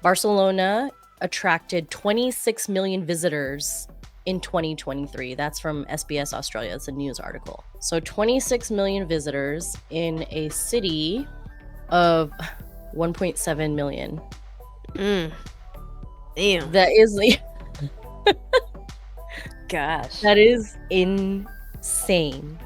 Barcelona attracted 26 million visitors in 2023. That's from SBS Australia. It's a news article. So 26 million visitors in a city of 1.7 million. Damn. That is Gosh. that is insane.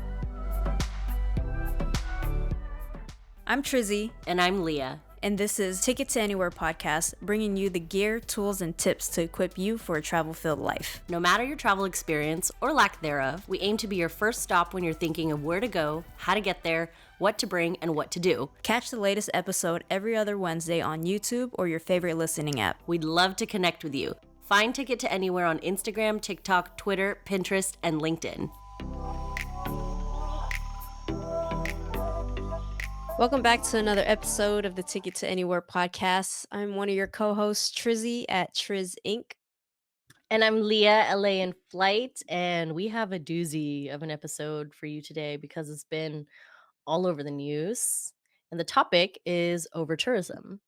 I'm Trizzy. And I'm Leah. And this is Ticket to Anywhere podcast, bringing you the gear, tools, and tips to equip you for a travel-filled life. No matter your travel experience or lack thereof, we aim to be your first stop when you're thinking of where to go, how to get there, what to bring, and what to do. Catch the latest episode every other Wednesday on YouTube or your favorite listening app. We'd love to connect with you. Find Ticket to Anywhere on Instagram, TikTok, Twitter, Pinterest, and LinkedIn. Welcome back to another episode of the Ticket to Anywhere podcast. I'm one of your co-hosts, Trizzy at Triz Inc. And I'm Leah, LA in Flight, and we have a doozy of an episode for you today because it's been all over the news. And the topic is over-tourism.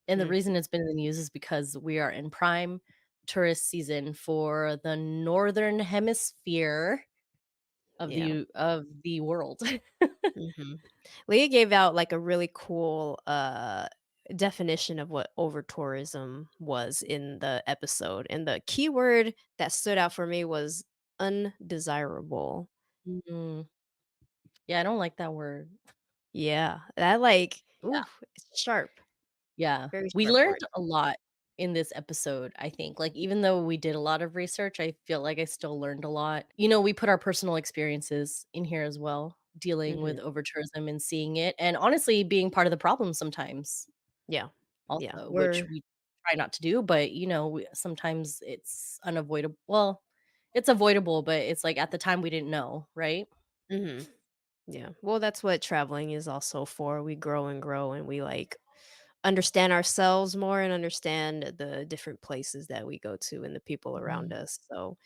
And the reason it's been in the news is because we are in prime tourist season for the northern hemisphere of the world. Leah gave out like a really cool definition of what over tourism was in the episode, and the keyword that stood out for me was undesirable. Mhm. Yeah, I don't like that word. Yeah, that like Yeah. it's sharp. Yeah. Very We sharp learned word. a lot in this episode, I think. Like, even though we did a lot of research, I feel like I still learned a lot. You know, we put our personal experiences in here as well, dealing with over-tourism and seeing it, and honestly being part of the problem sometimes Yeah. also, which We're we try not to do, but, you know, sometimes it's unavoidable. Well, it's avoidable, but it's like at the time we didn't know, right? mhm. Yeah. Well, that's what traveling is also for. We grow and grow, and we like understand ourselves more and understand the different places that we go to and the people around Mhm. us. So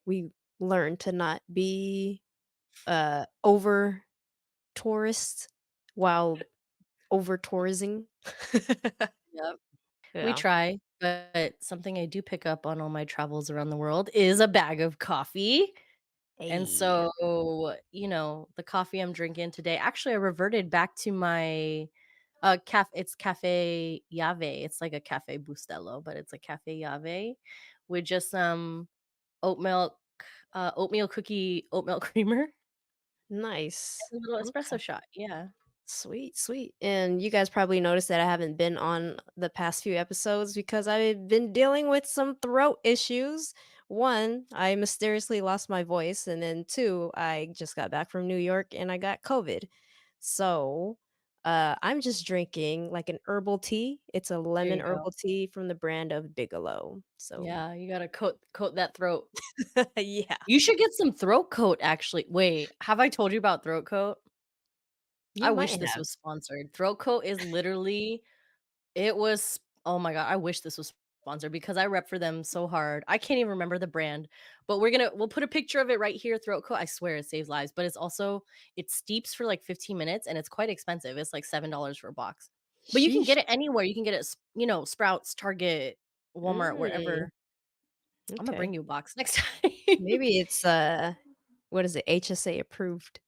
we learn to not be over tourist while over tourism. Yep. We Yeah. try, but something I do pick up on all my travels around the world is a bag of coffee. And Hey. so, you know, the coffee I'm drinking today, actually, I reverted back to my it's Cafe Yave. It's like a Cafe Bustelo, but it's a Cafe Yave with just some oat milk, oatmeal cookie, oat milk creamer, Nice. and a little Okay. espresso shot. Yeah. Sweet, sweet. And you guys probably noticed that I haven't been on the past few episodes because I've been dealing with some throat issues. One, I mysteriously lost my voice, and then two, I just got back from New York and I got COVID. So, I'm just drinking like an herbal tea. It's a There lemon you go. herbal tea from the brand of Bigelow. So, Yeah, you gotta coat that throat. yeah. You should get some throat coat, actually. Wait, have I told you about throat coat? I You wish might this have. was sponsored. Throat coat is literally it was oh my god, I wish this was sponsored because I rep for them so hard. I can't even remember the brand, but we'll put a picture of it right here, throat coat. I swear it saves lives, but it's also it steeps for like 15 minutes and it's quite expensive. It's like $7 for a box. But you can Sheesh. get it anywhere. You can get it, you know, Sprouts, Target, Walmart, Mm, wherever. I'm gonna okay. bring you a box next time. Maybe it's what is it? HSA approved.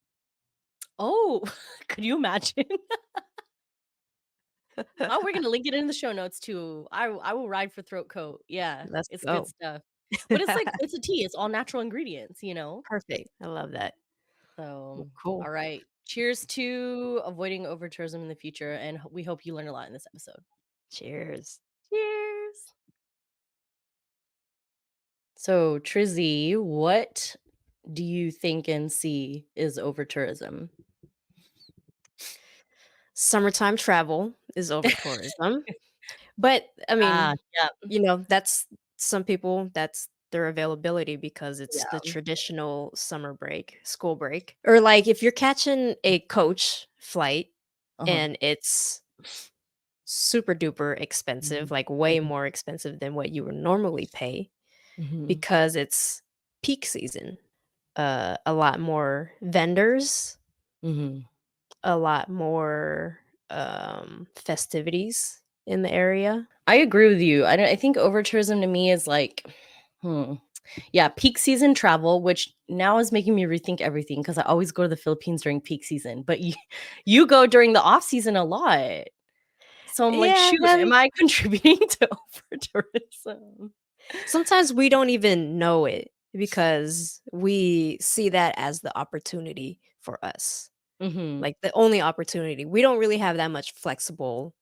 Oh, could you imagine? Oh, we're gonna link it in the show notes too. I will ride for throat coat. Yeah, Let's it's good go. stuff. But it's like it's a tea. It's all natural ingredients, you know? Perfect. I love that. Well, So, cool. all right. Cheers to avoiding over tourism in the future, and we hope you learn a lot in this episode. Cheers. Cheers. So, Trizzy, what do you think and see is over tourism? Summertime travel is over tourism. But I Ah, mean, yeah, that's some people, that's their availability because it's the yeah. traditional summer break, school break. Or like if you're catching a coach flight Uh-huh. and it's super duper Mhm. expensive, like way Mhm. more expensive than what you would normally pay Mhm. because it's peak season. A lot more vendors, Mhm. a lot more festivities. in the area. I agree with you. I think over tourism to me is like, hmm, yeah, peak season travel, which now is making me rethink everything because I always go to the Philippines during peak season, but you go during the off season a lot. So I'm like, Yeah, shoot, that am I contributing to over tourism? sometimes we don't even know it because we see that as the opportunity for us. Mhm. Like, the only opportunity. We don't really have that much flexible,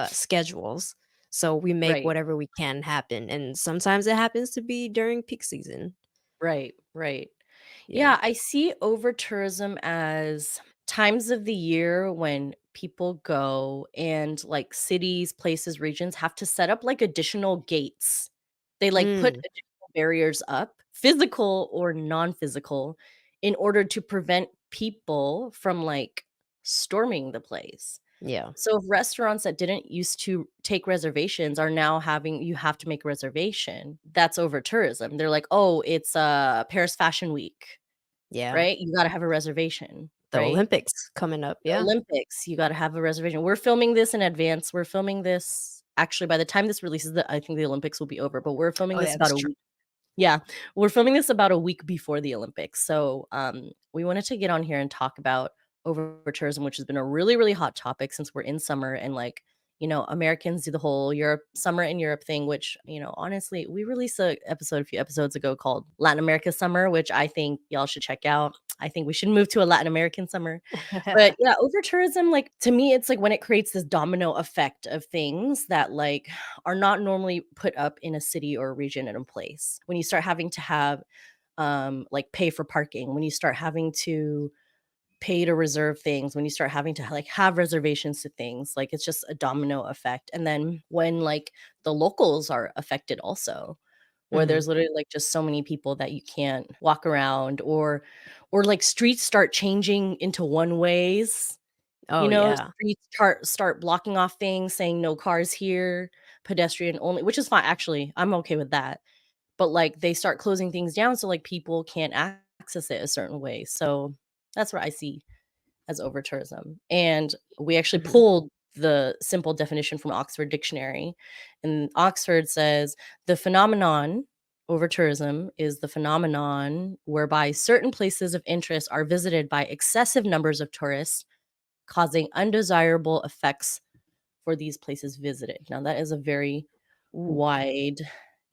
schedules, so we make Right. whatever we can happen, and sometimes it happens to be during peak season. Right. Right. Yeah. Yeah, I see over tourism as times of the year when people go and like cities, places, regions have to set up like additional gates. They like put Mm, additional barriers up, physical or non-physical, in order to prevent people from like storming the place. yeah. So if restaurants that didn't used to take reservations are now having you have to make a reservation, that's over tourism. They're like, "Oh, it's Paris Fashion Week." Yeah. Right? You gotta have a reservation, The right? Olympics coming up, The yeah. Olympics, you gotta have a reservation. We're filming this in advance. We're filming this actually, by the time this releases, I think the Olympics will be over, but we're filming Oh, this yeah, about that's a true. week. Yeah, we're filming this about a week before the Olympics. So, we wanted to get on here and talk about over tourism, which has been a really, really hot topic since we're in summer and like, Americans do the whole Europe summer in Europe thing, which, honestly, we released a episode a few episodes ago called Latin America Summer, which I think y'all should check out. I think we should move to a Latin American summer. But yeah, over tourism, like to me, it's like when it creates this domino effect of things that like are not normally put up in a city or a region in a place. When you start having to have like pay for parking, when you start having to pay to reserve things, when you start having to like have reservations to things, like it's just a domino effect. And then when like the locals are affected also, where Mhm. there's literally like just so many people that you can't walk around or like streets start changing into one ways, Oh, yeah. streets start blocking off things saying no cars here, pedestrian only, which is fine. Actually, I'm okay with that. But like they start closing things down so like people can't access it a certain way. So that's what I see as over tourism. And we actually Mhm. pulled the simple definition from Oxford Dictionary. And Oxford says the phenomenon over tourism is the phenomenon whereby certain places of interest are visited by excessive numbers of tourists, causing undesirable effects for these places visited. Now, that is a very Ooh. wide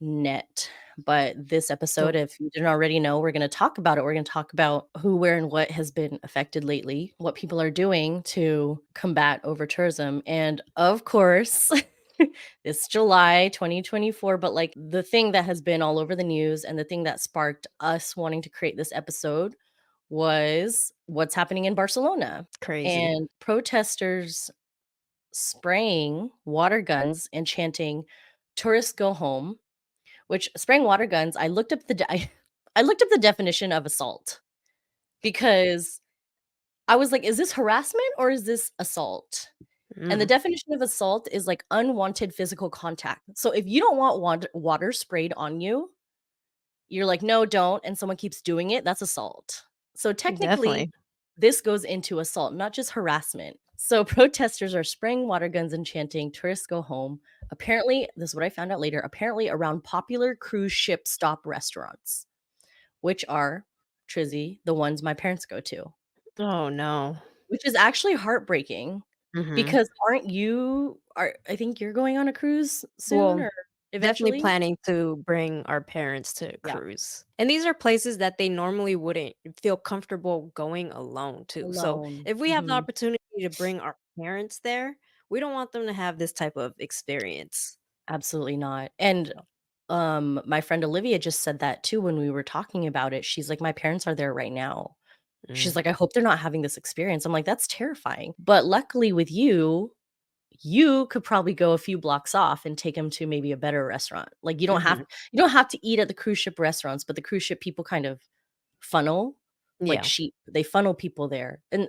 net. But this episode, So if you didn't already know, we're going to talk about it. We're going to talk about who, where, and what has been affected lately, what people are doing to combat over tourism. And of course, it's July 2024. But like the thing that has been all over the news and the thing that sparked us wanting to create this episode was what's happening in Barcelona. crazy. And protesters spraying water guns and chanting, "Tourists go home," which spraying water guns, I looked up I looked up the definition of assault because I was like, "Is this harassment or is this assault?" And the Mm. definition of assault is like unwanted physical contact. So if you don't want water sprayed on you, you're like, "No, don't," and someone keeps doing it, that's assault. So technically, Definitely. this goes into assault, not just harassment. So protesters are spraying water guns and chanting, "Tourists go home." Apparently, this is what I found out later, apparently around popular cruise ship stop restaurants, which are, Trizzy, the ones my parents go to, Oh, no. which is actually heartbreaking Mhm. because aren't you are I think you're going on a cruise soon Well, or definitely eventually? planning to bring our parents to Yeah, cruise. And these are places that they normally wouldn't feel comfortable going alone to. So, alone. if we have the Mhm. opportunity to bring our parents there, we don't want them to have this type of experience. Absolutely not. And my friend Olivia just said that too when we were talking about it. She's like, "My parents are there right now." She's Mm. like, "I hope they're not having this experience." I'm like, "That's terrifying." But luckily with you, you could probably go a few blocks off and take them to maybe a better restaurant. Like Mhm. you don't have to eat at the cruise ship restaurants, but the cruise ship people kind of funnel like Yeah. sheep. They funnel people there. And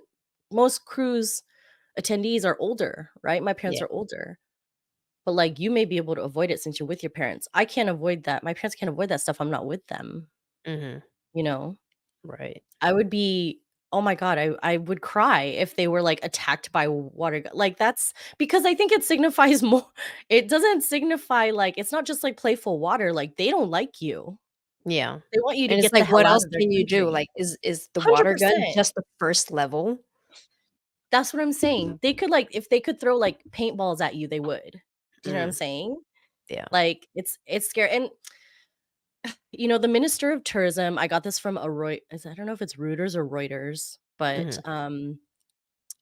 most cruise attendees are older, right? My parents Yeah. are older. But, like, you may be able to avoid it since you're with your parents. I can't avoid that. My parents can't avoid that stuff, I'm not with them, Mhm. you know? Right. I would be Oh my god, I would cry if they were, like, attacked by like, that's because I think it signifies more it doesn't signify, like it's not just, like, playful water, like, they don't like you. Yeah. They want you to And it's get the like, hell what out else of their can you do? country. Like, is the water gun 100%. just the first level? That's what I'm saying. They could, like if they could throw, like, paintballs at you, they would. Do you know what I'm Mm, saying? yeah. Like, it's scary, and, the Minister of Tourism I got this from a I don't know if it's Reuters or Reuters, but, Mhm,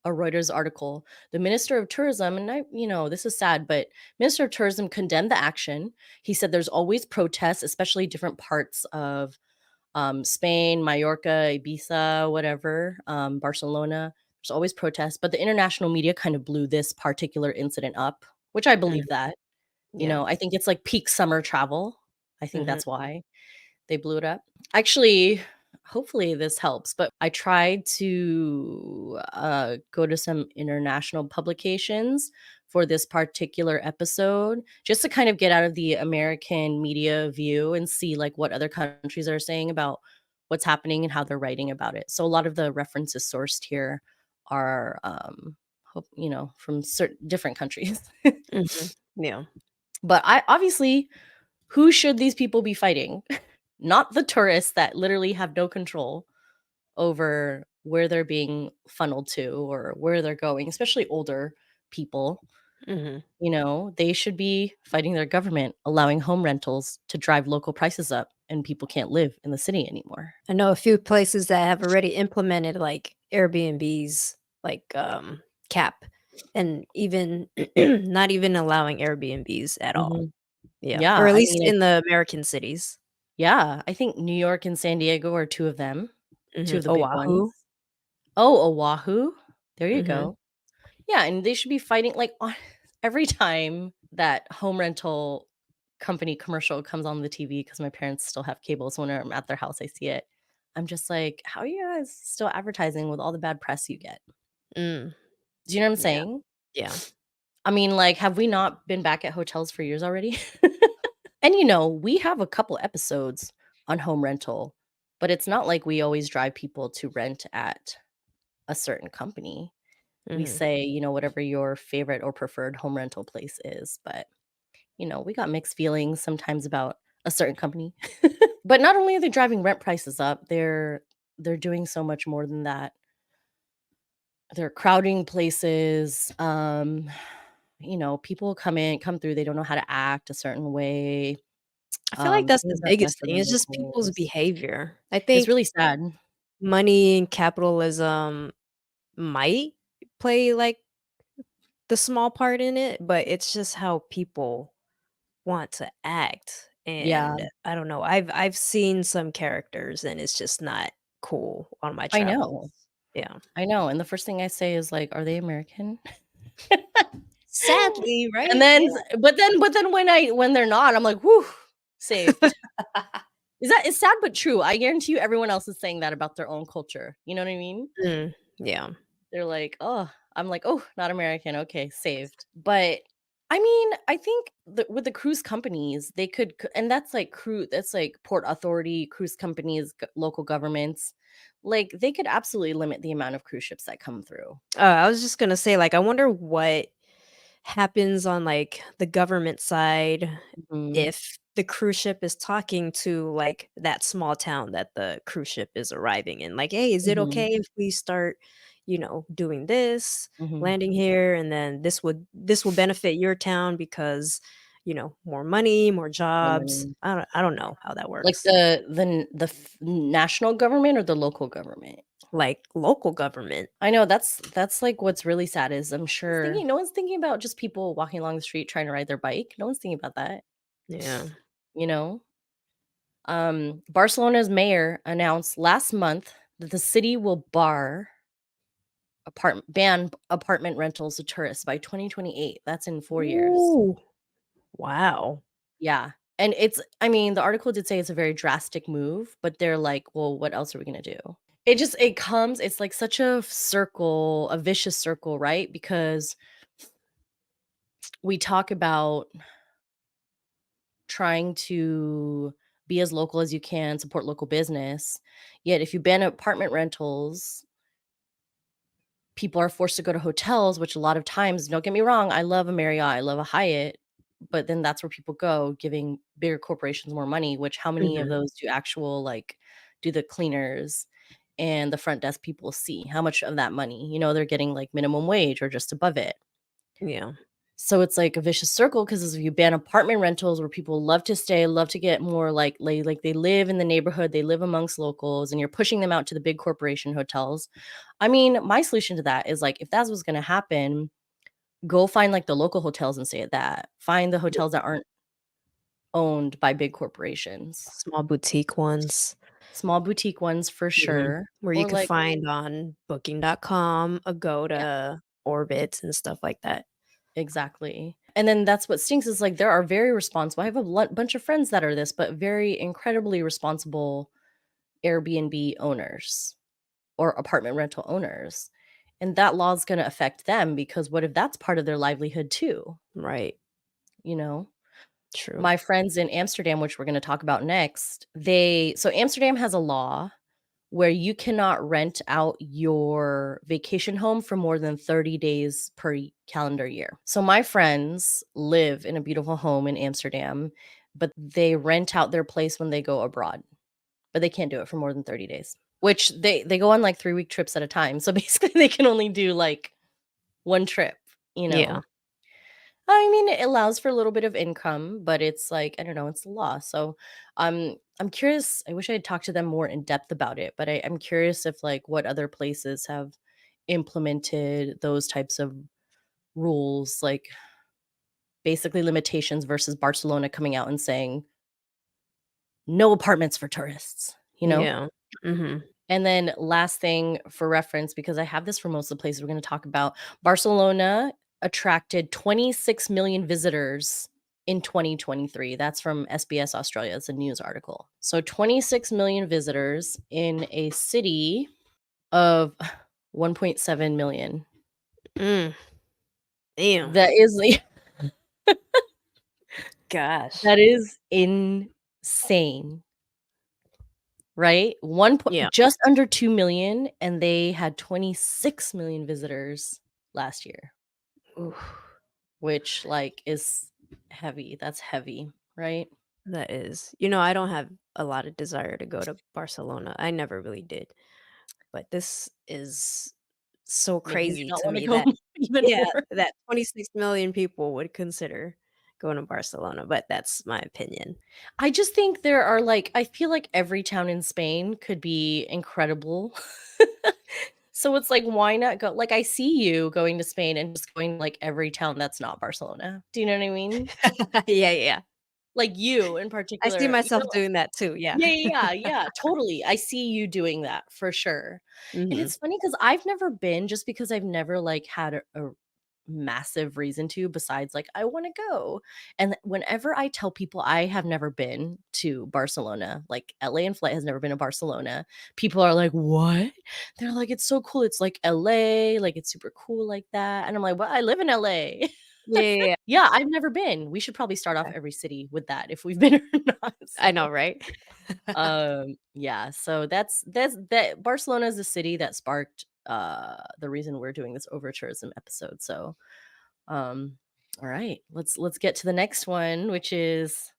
a Reuters article. The Minister of Tourism, and this is sad, but Minister of Tourism condemned the action. He said there's always protests, especially different parts of Spain, Mallorca, Ibiza, whatever, Barcelona. There's always protests, but the international media kind of blew this particular incident up, which I mm, believe that. yeah. I think it's like peak summer travel. I think Mhm, that's why. They blew it up. Actually, hopefully this helps, but I tried to, go to some international publications for this particular episode, just to kind of get out of the American media view and see, like, what other countries are saying about what's happening and how they're writing about it. So a lot of the references sourced here are, from certain different countries. mhm, yeah. But I obviously, who should these people be fighting? Not the tourists that literally have no control over where they're being funneled to or where they're going, especially older people. Mhm. They should be fighting their government, allowing home rentals to drive local prices up, and people can't live in the city anymore. I know a few places that have already implemented, like, Airbnbs, like, cap, and even not even allowing Airbnbs at all. Mhm. Yeah, Yeah, or at I least mean, in the American cities. yeah, I think New York and San Diego are 2 of them, 2 Mhm, of the big ones. Oahu. Oh, Oahu. There you Mhm, go. Yeah, and they should be fighting like on every time that home rental company commercial comes on the TV because my parents still have cable, so when I'm at their house, I see it. I'm just like, "How are you guys still advertising with all the bad press you get?" mm, Do you know what I'm yeah, saying? yeah. I mean, like, have we not been back at hotels for years already? And, we have a couple episodes on home rental, but it's not like we always drive people to rent at a certain company. We Mhm. say, whatever your favorite or preferred home rental place is, but, we got mixed feelings sometimes about a certain company. But not only are they driving rent prices up, they're doing so much more than that. They're crowding places. People come through, they don't know how to act a certain way. I feel like that's the Things aren't done biggest for the thing, it's just people's locals. behavior. I It's think really sad. money and capitalism might play, like, the small part in it, but it's just how people want to act, Yeah, and I don't know, I've seen some characters, and it's just not cool on my I travels. know. Yeah. I know, and the first thing I say is like, "Are they American?" Sadly, And right? then Yeah. but then when they're not, I'm like, "Whew, saved." It's sad but true. I guarantee you everyone else is saying that about their own culture. You know what I mean? Mm, yeah. They're like, "Oh," I'm like, "Oh, not American. Okay, saved." But I mean, I think with the cruise companies, they could, and that's like port authority, cruise companies, local governments, like they could absolutely limit the amount of cruise ships that come through. I was just gonna say, like, I wonder what happens on, like, the government side Mhm, if the cruise ship is talking to, like, that small town that the cruise ship is arriving in, like, "Hey, is it mhm, okay if we start, doing this, mhm. landing here, and then this will benefit your town because, more money, more More jobs." money. I don't know how that Like works. the national government or the local government? Like, local government. I know that's like what's really sad is I'm sure Thinking no one's thinking about just people walking along the street trying to ride their bike. No one's thinking about that, Yeah. you know? Barcelona's mayor announced last month that the city will ban apartment rentals to tourists by 2028. That's in 4 years. Ooh, wow. Yeah. And I mean, the article did say it's a very drastic move, but they're like, "Well, what else are we gonna do?" It's like such a circle, a vicious circle, right? Because we talk about trying to be as local as you can, support local business. Yet if you ban apartment rentals, people are forced to go to hotels, which a lot of times, don't get me wrong, I love a Marriott, I love a Hyatt, but then that's where people go, giving bigger corporations more money, which how many of Mhm. those do the cleaners and the front desk people see? How much of that money? They're getting like minimum wage or just above it. Yeah. So it's like a vicious circle because if you ban apartment rentals where people love to stay, love to get more like they live in the neighborhood, they live amongst locals, and you're pushing them out to the big corporation hotels. I mean, my solution to that is like if that's what's gonna happen, go find like the local hotels and stay at that. Find the Yeah. hotels that aren't owned by big corporations. Small boutique ones. Small boutique ones for Mhm. sure. Where you Or could like find on Booking.com, yeah, Agoda, Orbitz, and stuff like that. exactly. And then that's what stinks is like there are very responsible. I have a bunch of friends that are this, but very incredibly responsible Airbnb owners or apartment rental owners. And that law is going to affect them because what if that's part of their livelihood too? Right. You know, True. my friends in Amsterdam, which we're going to talk about next, so Amsterdam has a law where you cannot rent out your vacation home for more than 30 days per calendar year. So my friends live in a beautiful home in Amsterdam, but they rent out their place when they go abroad, but they can't do it for more than 30 days, which they go on like 3-week trips at a time. So basically they can only do like one trip, you Yeah. know. I mean, it allows for a little bit of income, but it's like, I don't know, it's the law. So I'm curious. I wish I had talked to them more in depth about it, but I'm curious if like what other places have implemented those types of rules, like basically limitations versus Barcelona coming out and saying no apartments for tourists. Yeah. Mhm. And then last thing for reference, because I have this for most of the places we're going to talk about, Barcelona attracted 26 million visitors in 2023. That's from SBS Australia. It's a news article. So 26 million visitors in a city of 1.7 million. Mm. Damn. That is Gosh. that is insane, right? Yeah. Just under 2 million and they had 26 million visitors last year. Oof. Which, like, is heavy. That's heavy, right? That is. I don't have a lot of desire to go to Barcelona. I never really did. But this is so Making you crazy not to wanna me go that even yeah, more. that 26 million people would consider going to Barcelona, but that's my opinion. I just think there are, like I feel like every town in Spain could be incredible. So it's like, why not go like, I see you going to Spain and just going, like, every town that's not Barcelona. Do you know what I mean? Yeah, yeah. Like, you in I see particular, myself doing that too, yeah. yeah, totally. I see you doing that for sure. And Mhm. it's funny because 'cause I've never been just because I've never, like, had a massive reason to besides, like, I wanna go. And whenever I tell people I have never been to Barcelona, like, LA and Flight has never been to Barcelona, people are like, "What?" They're like, "It's so cool. It's like LA, like, it's super cool like that." And I'm like, "Well, I live in LA." Yeah, yeah, yeah. Yeah, I've never been. We should probably start off Okay. every city with that if we've been or not, I so know, right? yeah, so that Barcelona is the city that sparked the reason we're doing this over tourism episode. So um all right, let's get to the next one, which is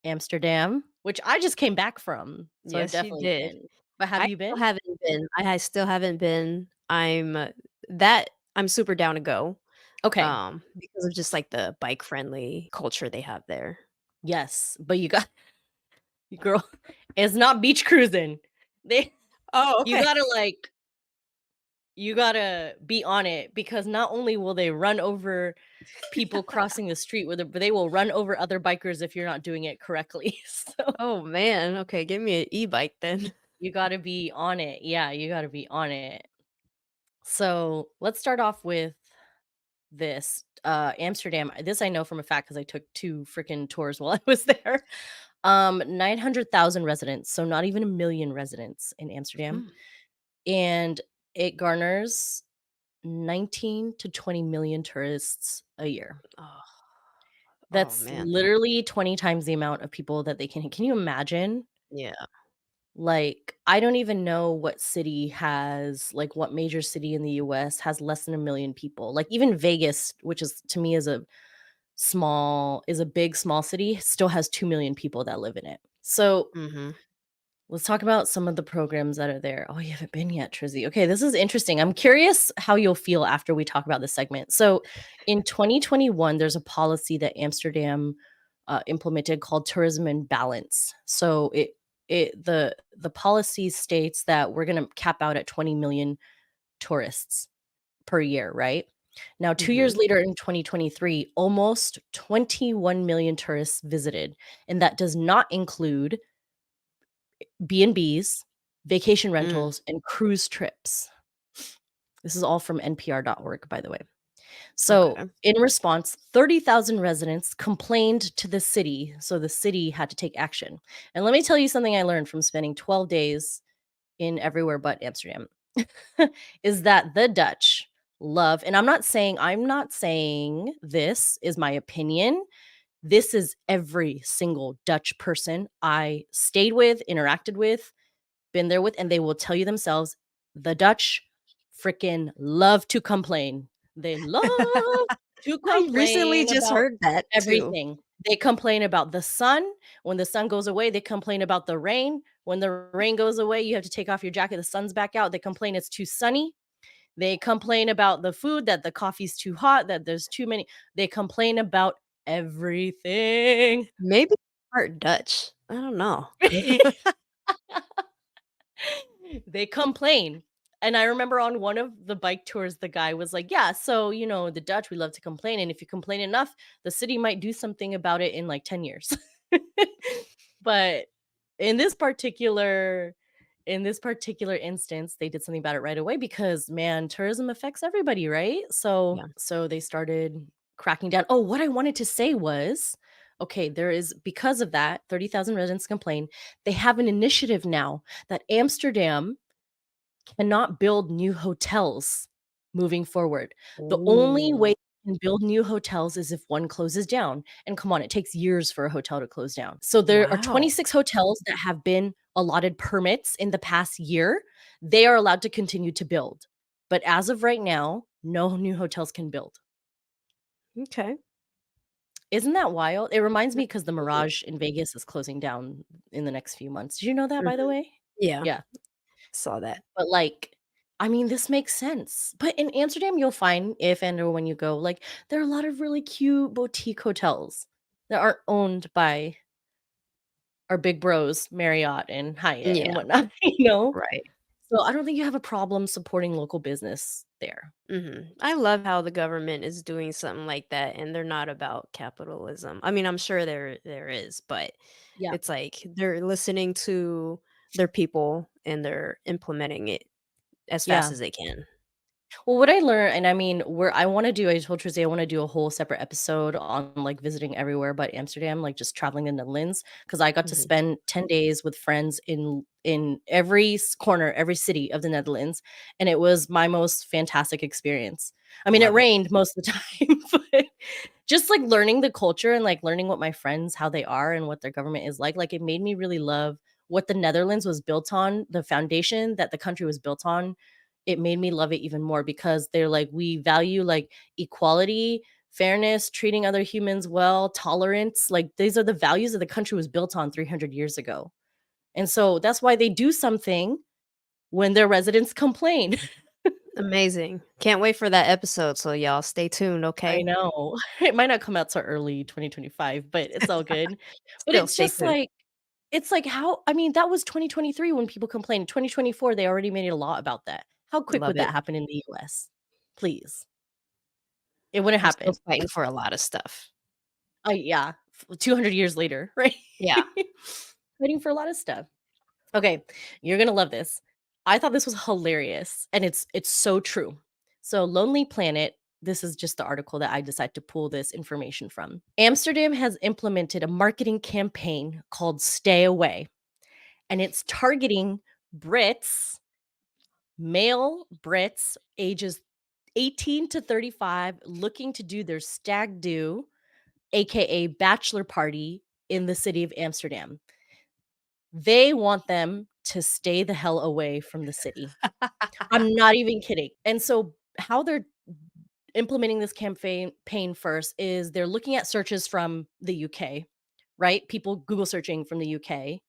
Amsterdam, which I just came back from. So I've Yes, you definitely did. been. But have I you still been? haven't been. I still haven't been. I'm super down to go, Okay. because of just, like, the bike-friendly culture they have there. Yes, but you got you girl, it's not beach cruising. They Oh, you okay. gotta like you gotta be on it because not only will they run over people crossing the street with it, but they will run over other bikers if you're not doing it correctly. So Oh, man. Okay, give me an e-bike then. you gotta be on it. Yeah, you gotta be on it. So let's start off with this. Amsterdam. This I know from a fact because I took 2 freaking tours while I was there. 900,000 residents, so not even a million residents in Amsterdam. Mm. And it garners 19 to 20 million tourists a year. Oh, oh, That's man. literally 20 times the amount of people that they can you imagine? Yeah. Like, I don't even know what city has like, what major city in the US has less than 1,000,000 people. Like, even Vegas, which is to me is a big, small city, still has 2,000,000 people that live in it. So, Mhm. let's talk about some of the programs that are there. Oh, you haven't been yet, Trizzy. Okay, this is interesting. I'm curious how you'll feel after we talk about this segment. So, in 2021, there's a policy that Amsterdam implemented called tourism and balance. So the policy states that we're going to cap out at 20 million tourists per year, right? Now, 2 years Mhm. later in 2023, almost 21 million tourists visited, and that does not include B&Bs, vacation Mm. rentals, and cruise trips. This is all from npr.org, by the way. So, Okay. in response, 30,000 residents complained to the city, so the city had to take action. And let me tell you something I learned from spending 12 days in everywhere but Amsterdam is that the Dutch love, and I'm not saying this is my opinion. This is every single Dutch person I stayed with, interacted with, been there with, and they will tell you themselves, the Dutch freaking love to complain. They love to I recently complain just about heard that too. everything. They complain about the sun. When the sun goes away, they complain about the rain. When the rain goes away, you have to take off your jacket. The sun's back out. They complain it's too sunny. They complain about the food, that the coffee's too hot, that there's too many. They complain about everything. Maybe part Dutch. I don't know. They complain. And I remember on one of the bike tours, the guy was like, yeah, so, the Dutch, we love to complain. And if you complain enough, the city might do something about it in like 10 years. But in this particular instance, they did something about it right away because man, tourism affects everybody, right? So Yeah. so they started cracking down. Oh, what I wanted to say was, okay, there is because of that, 30,000 residents complain. They have an initiative now that Amsterdam cannot build new hotels moving forward. The only way Ooh. you can build new hotels is if one closes down, and come on, it takes years for a hotel to close down. So there are Wow. 26 hotels that have been allotted permits in the past year. They are allowed to continue to build. But as of right now, no new hotels can build. Okay. Isn't that wild? It reminds me That's because the crazy. Mirage in Vegas is closing down in the next few months. Did you know that, by the Mhm. way? Yeah, Yeah. saw that. But, like, I mean, this makes sense. But in Amsterdam, you'll find if and or when you go, like, there are a lot of really cute boutique hotels that aren't owned by our big bros, Marriott and Hyatt and Yeah, whatnot, you know? right. So I don't think you have a problem supporting local business there. Mhm. I love how the government is doing something like that, and they're not about capitalism. I mean, I'm sure there is, but Yeah. it's like they're listening to their people and they're implementing it as fast Yeah. as they can. Well, what I learned, and I mean, where I want to do, I told Tracy I want to do a whole separate episode on like visiting everywhere but Amsterdam, like just traveling the Netherlands, because I got to Mhm. spend 10 days with friends in every corner, every city of the Netherlands, and it was my most fantastic experience. I mean, it Love it. rained most of the time, but just like learning the culture and like learning what my friends how they are and what their government is like it made me really love what the Netherlands was built on, the foundation that the country was built on. It made me love it even more because they're like, we value like equality, fairness, treating other humans well, tolerance. Like these are the values that the country was built on 300 years ago. And so that's why they do something when their residents complain. Amazing. Can't wait for that episode, so y'all stay tuned, I okay? know. It might not come out till early 2025, but it's all good. But Still it's stay just tuned. like it's like how I mean, that was 2023 when people complained. 2024, they already made a law about that. How quick Love would that it. happen in the US? Please. It wouldn't We're still happen. fighting for a lot of stuff. Yeah, 200 years later, right? Yeah. Waiting for a lot of stuff. Okay, you're gonna love this. I thought this was hilarious, and it's so true. So, Lonely Planet, this is just the article that I decided to pull this information from. Amsterdam has implemented a marketing campaign called Stay Away, and it's targeting Brits, male Brits ages 18 to 35 looking to do their stag do, aka bachelor party in the city of Amsterdam. They want them to stay the hell away from the city. I'm not even kidding. And so how they're implementing this campaign first is they're looking at searches from the UK, right? People Google searching from the UK,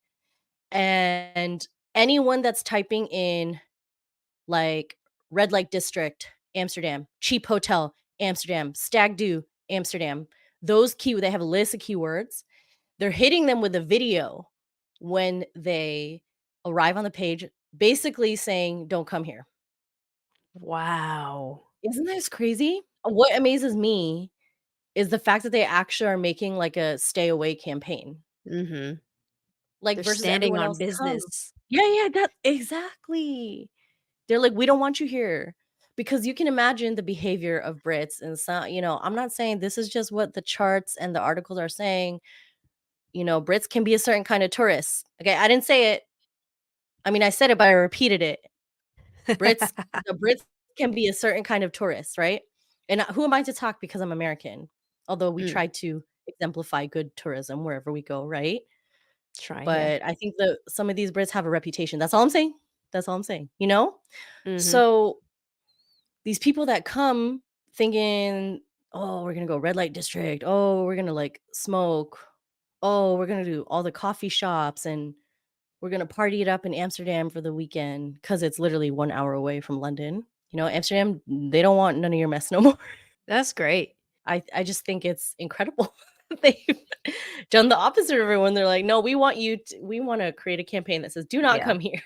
and anyone that's typing in like red light district, Amsterdam, cheap hotel, Amsterdam, stag do, Amsterdam. They have a list of keywords. They're hitting them with a video when they arrive on the page, basically saying, "Don't come here." Wow. Isn't this crazy? What amazes me is the fact that they actually are making, like, a stay away campaign, Mhm. like, They're versus standing everyone on else, "Come." business. Yeah, yeah, that exactly. They're like, "We don't want you here." Because you can imagine the behavior of Brits and I'm not saying this is just what the charts and the articles are saying, Brits can be a certain kind of tourist. Okay, I didn't say it. I mean, I said it, but I repeated it. The Brits can be a certain kind of tourist, right? And who am I to talk because I'm American? Although we Mm, try to exemplify good tourism wherever we go, right? try, yeah. But I think that some of these Brits have a reputation. That's all I'm saying. That's all I'm saying, you know? Mhm. So these people that come thinking, "Oh, we're gonna go red light district. Oh, we're gonna like smoke. Oh, we're gonna do all the coffee shops and we're gonna party it up in Amsterdam for the weekend because it's literally 1 hour away from London. Amsterdam, they don't want none of your mess no more. That's great. I just think it's incredible. They've done the opposite of everyone. They're like, "No, we wanna create a campaign that says, 'Do not Yeah. come here.'"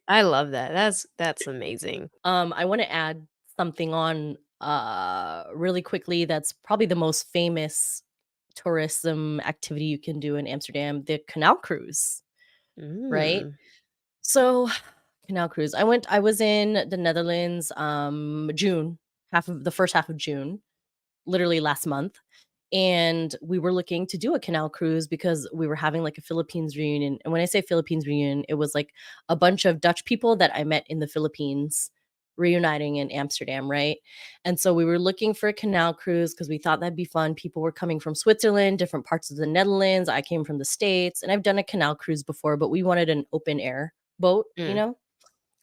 I love that. That's amazing. I wanna add something on, really quickly that's probably the most famous tourism activity you can do in Amsterdam, the canal cruise, right? Mm. So, canal cruise. I was in the Netherlands, June, the first half of June, literally last month. And we were looking to do a canal cruise because we were having like a Philippines reunion. And when I say Philippines reunion, it was like a bunch of Dutch people that I met in the Philippines reuniting in Amsterdam, right? And so we were looking for a canal cruise because we thought that'd be fun. People were coming from Switzerland, different parts of the Netherlands. I came from the States, and I've done a canal cruise before, but we wanted an open air boat, you Mm. know?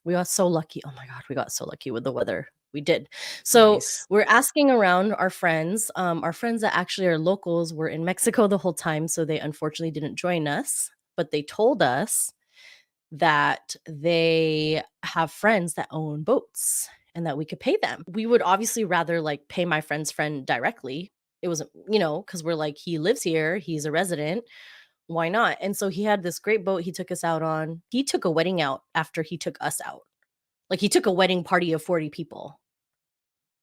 We got so lucky. Oh my god, we got so lucky with the weather. We did. So, Nice. we're asking around our friends that actually are locals were in Mexico the whole time, so they unfortunately didn't join us, but they told us that they have friends that own boats and that we could pay them. We would obviously rather, like, pay my friend's friend directly. It wasn't, because 'cause we're like, "He lives here, he's a resident, why not?" And so he had this great boat he took us out on. He took a wedding out after he took us out. Like, he took a wedding party of 40 people.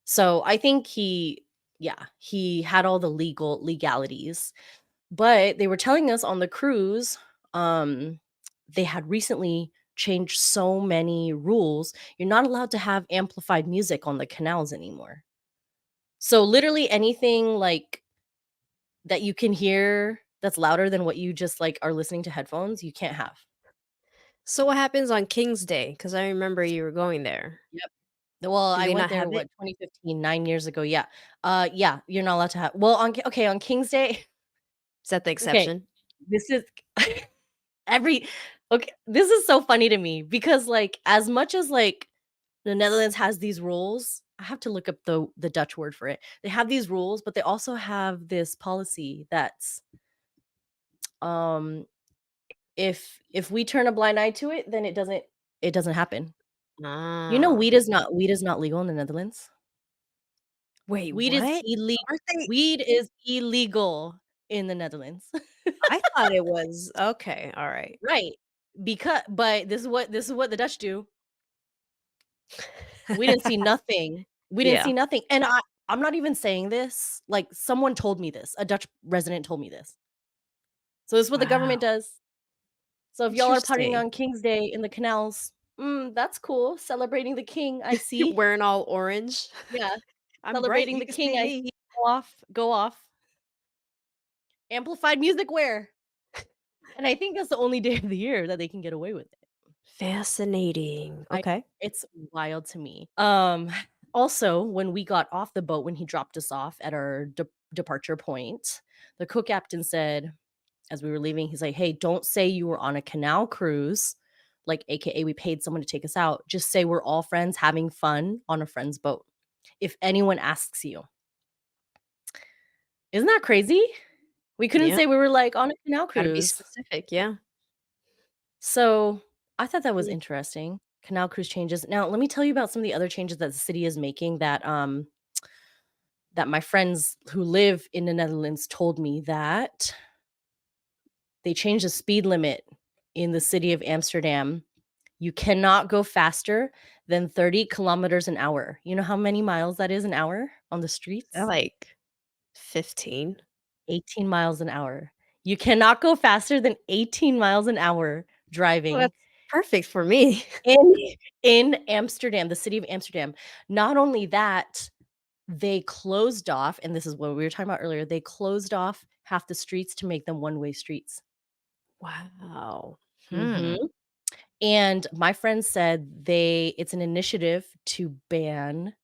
So, I think he had all the legalities, but they were telling us on the cruise, um, they had recently changed so many rules. You're not allowed to have amplified music on the canals anymore. So, literally anything, like, that you can hear that's louder than what you just, like, are listening to headphones, you can't have. So what happens on King's Day? Because I remember you were going there. Yep. Well, Do I they went not there, have it? what, 2015, 9 years ago, yeah. Yeah, you're not allowed to have on King's Day. Is that the Okay, exception? this is every okay, this is so funny to me because, like, as much as, like, the Netherlands has these rules, I have to look up the Dutch word for it. They have these rules, but they also have this policy that's, um, if we turn a blind eye to it, then it doesn't happen. Ah. Weed is not legal in the Netherlands. Wait, Weed is what? illegal. Aren't they Weed is illegal in the Netherlands. I thought it was okay, alright. Right. But this is what the Dutch do. We didn't see nothing. We didn't Yeah. see nothing, and I'm not even saying this, like, someone told me this, a Dutch resident told me this. So this is what the Wow, government does. So if y'all are partying interesting. on King's Day in the canals, that's cool, celebrating the king, I see. Wearing all orange. Yeah, I'm bright, celebrating you the can king, see I me. see. Go off, go off. Amplified music where? And I think that's the only day of the year that they can get away with it. Fascinating. I Okay. It's wild to me. Also, when we got off the boat, when he dropped us off at our departure point, the co-captain said, as we were leaving, he's like, "Hey, don't say you were on a canal cruise. like AKA we paid someone to take us out. Just say we're all friends having fun on a friend's boat. If anyone asks you. Isn't that crazy? We couldn't Yeah, say we were, like, on a canal gotta be cruise. specific, yeah. So, I thought that was Yeah. interesting. Canal cruise changes. Now, let me tell you about some of the other changes that the city is making that my friends who live in the Netherlands told me that they changed the speed limit in the city of Amsterdam. You cannot go faster than 30 kilometers an hour. You know how many miles that is an hour on the Is that streets? like 15? 18 miles an hour. You cannot go faster than 18 miles an hour Well, driving that's perfect for me. in in Amsterdam, the city of Amsterdam. Not only that, they closed off, and this is what we were talking about earlier, they closed off half the streets to make them one-way streets. Wow. Hmm. Mhm. And my friend said it's an initiative to ban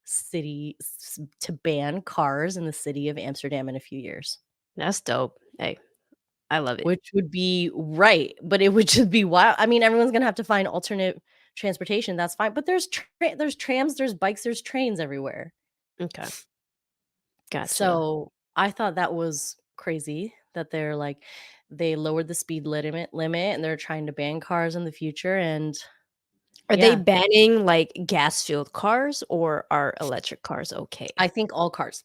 cars in the city of Amsterdam in a few years, That's dope. Hey, I love it. which would be right, but it would just be wild. I mean, everyone's gonna have to find alternate transportation, that's fine, but there's trams, there's bikes, there's trains everywhere. Okay, gotcha. So, I thought that was crazy that they lowered the speed limit, and they're trying to ban cars in the future, and Are they yeah, banning, like, gas-fueled cars, or are electric cars okay? I think all cars.